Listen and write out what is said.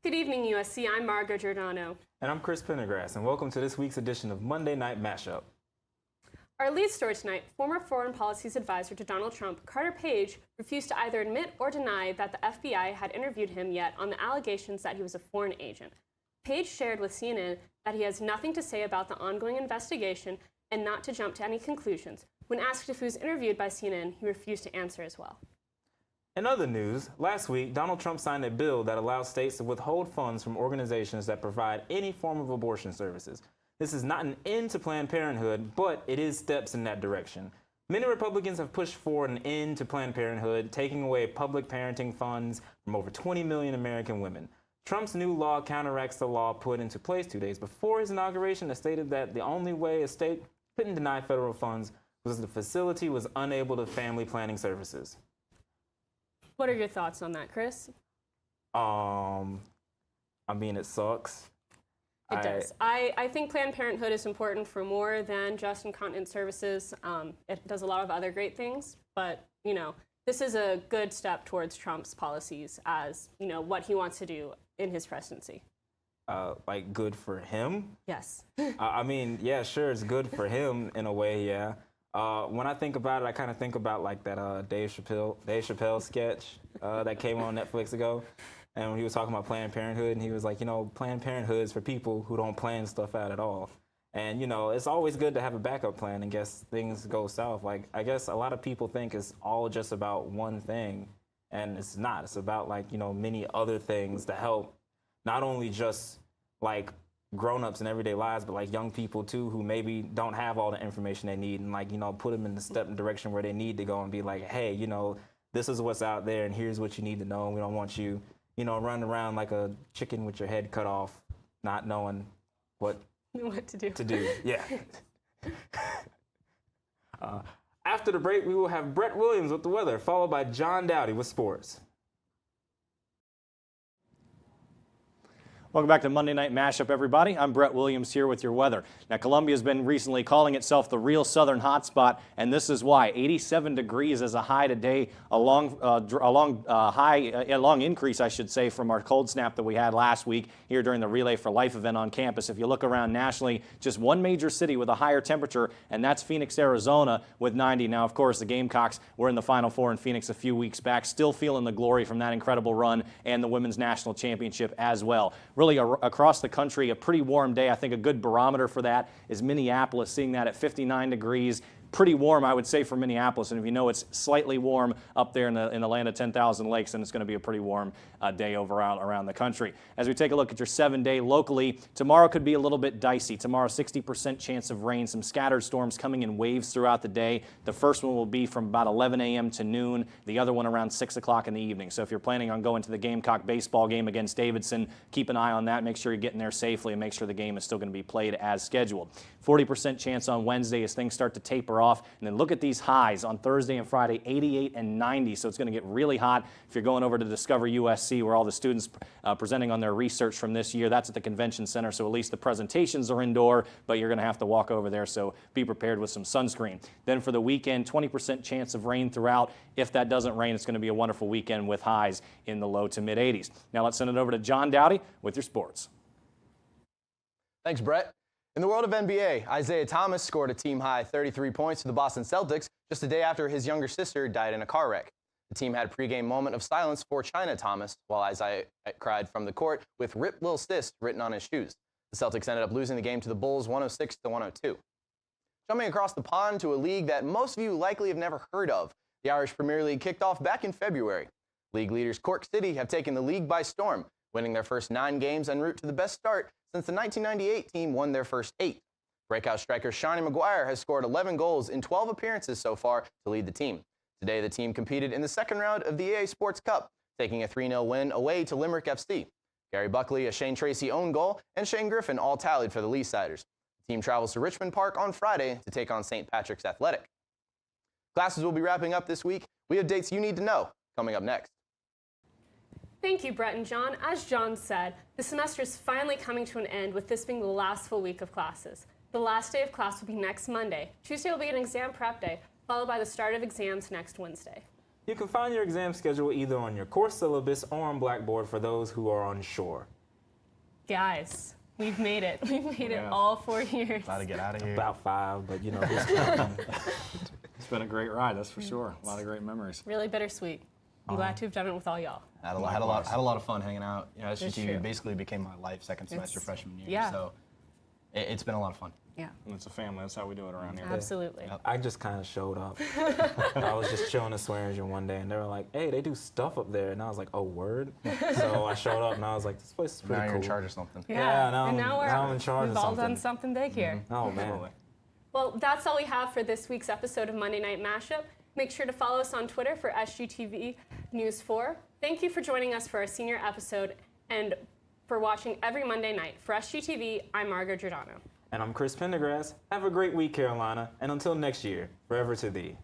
Good evening, USC. I'm Margo Giordano. And I'm Chris Pendergrass, and welcome to this week's edition of Monday Night Mashup. Our lead story tonight, former Foreign Policies Advisor to Donald Trump, Carter Page, refused to either admit or deny that the FBI had interviewed him yet on the allegations that he was a foreign agent. Page shared with CNN that he has nothing to say about the ongoing investigation and not to jump to any conclusions. When asked if he was interviewed by CNN, he refused to answer as well. In other news, last week, Donald Trump signed a bill that allows states to withhold funds from organizations that provide any form of abortion services. This is not an end to Planned Parenthood, but it is steps in that direction. Many Republicans have pushed for an end to Planned Parenthood, taking away public parenting funds from over 20 million American women. Trump's new law counteracts the law put into place 2 days before his inauguration that stated that the only way a state couldn't deny federal funds was if the facility was unable to family planning services. What are your thoughts on that, Chris? I mean, it sucks. It does. I think Planned Parenthood is important for more than just incontinence services. It does a lot of other great things, but, you know, this is a good step towards Trump's policies as, you know, what he wants to do in his presidency. Like, good for him? Yes. I mean, yeah, sure, it's good for him in a way, yeah. When I think about it, I kind of think about like that Dave Chappelle sketch that came on Netflix ago. And when he was talking about Planned Parenthood, and he was like, you know, Planned Parenthood is for people who don't plan stuff out at all. And, you know, it's always good to have a backup plan in case things go south. Like, I guess a lot of people think it's all just about one thing, and it's not. It's about, like, you know, many other things to help not only just, like, grown-ups in everyday lives, but like young people too, who maybe don't have all the information they need, and like, you know, put them in the step in direction where they need to go and be like, hey, you know, this is what's out there and here's what you need to know. And we don't want you, you know, running around like a chicken with your head cut off, not knowing what to do. Yeah. After the break, we will have Brett Williams with the weather, followed by John Dowdy with sports. Welcome back to Monday Night Mashup, everybody. I'm Brett Williams here with your weather. Now, Columbia's been recently calling itself the real southern hotspot, and this is why. 87 degrees as a high today, a long increase, I should say, from our cold snap that we had last week here during the Relay for Life event on campus. If you look around nationally, just one major city with a higher temperature, and that's Phoenix, Arizona, with 90. Now, of course, the Gamecocks were in the Final Four in Phoenix a few weeks back, still feeling the glory from that incredible run and the Women's National Championship as well. Really, across the country, a pretty warm day. I think a good barometer for that is Minneapolis, seeing that at 59 degrees. Pretty warm, I would say, for Minneapolis. And if you know it's slightly warm up there in the land of 10,000 lakes, then it's going to be a pretty warm day overall around the country. As we take a look at your 7-day locally, tomorrow could be a little bit dicey. Tomorrow, 60% chance of rain, some scattered storms coming in waves throughout the day. The first one will be from about 11 a.m. to noon, the other one around 6 o'clock in the evening. So if you're planning on going to the Gamecock baseball game against Davidson, keep an eye on that. Make sure you're getting there safely and make sure the game is still going to be played as scheduled. 40% chance on Wednesday as things start to taper off. And then look at these highs on Thursday and Friday, 88 and 90. So it's going to get really hot if you're going over to Discover USC, where all the students presenting on their research from this year. That's at the Convention Center, so at least the presentations are indoor, but you're going to have to walk over there, so be prepared with some sunscreen. Then for the weekend, 20% chance of rain throughout. If that doesn't rain, it's going to be a wonderful weekend with highs in the low to mid-80s. Now let's send it over to John Dowdy with your sports. Thanks, Brett. In the world of NBA, Isaiah Thomas scored a team-high 33 points for the Boston Celtics just a day after his younger sister died in a car wreck. The team had a pregame moment of silence for China Thomas, while Isaiah cried from the court with "Rip Lil Sis" written on his shoes. The Celtics ended up losing the game to the Bulls 106-102. Jumping across the pond to a league that most of you likely have never heard of, the Irish Premier League kicked off back in February. League leaders Cork City have taken the league by storm, winning their first 9 games en route to the best start since the 1998 team won their first 8. Breakout striker Shawnee Maguire has scored 11 goals in 12 appearances so far to lead the team. Today, the team competed in the second round of the EA Sports Cup, taking a 3-0 win away to Limerick FC. Gary Buckley, a Shane Tracy own goal, and Shane Griffin all tallied for the Leesiders. The team travels to Richmond Park on Friday to take on St. Patrick's Athletic. Classes will be wrapping up this week. We have dates you need to know coming up next. Thank you, Brett and John. As John said, the semester is finally coming to an end, with this being the last full week of classes. The last day of class will be next Monday. Tuesday will be an exam prep day, followed by the start of exams next Wednesday. You can find your exam schedule either on your course syllabus or on Blackboard for those who are unsure. Guys, we've made it. We've made it all 4 years. About to get out of here. About 5, but you know, who's counting? It's been a great ride, that's for sure. A lot of great memories. Really bittersweet. I'm glad to have done it with all y'all. Had a lot of fun hanging out. You know, That's true. SGTV basically became my life second semester freshman year. yeah. So it's been a lot of fun. Yeah, And it's a family, that's how we do it around here. absolutely. I just kind of showed up. I was just chilling in Swearingen one day, and they were like, "Hey, they do stuff up there," and I was like, "Oh, word!" So I showed up, and I was like, "This place is pretty Now cool." you're in charge of something. Yeah, now and now I'm in charge we've of all something. done something big here. Oh man. Well, that's all we have for this week's episode of Monday Night Mashup. Make sure to follow us on Twitter for SGTV News 4. Thank you for joining us for our senior episode and for watching every Monday night. For SGTV, I'm Margot Giordano. And I'm Chris Pendergrass. Have a great week, Carolina, and until next year, forever to thee.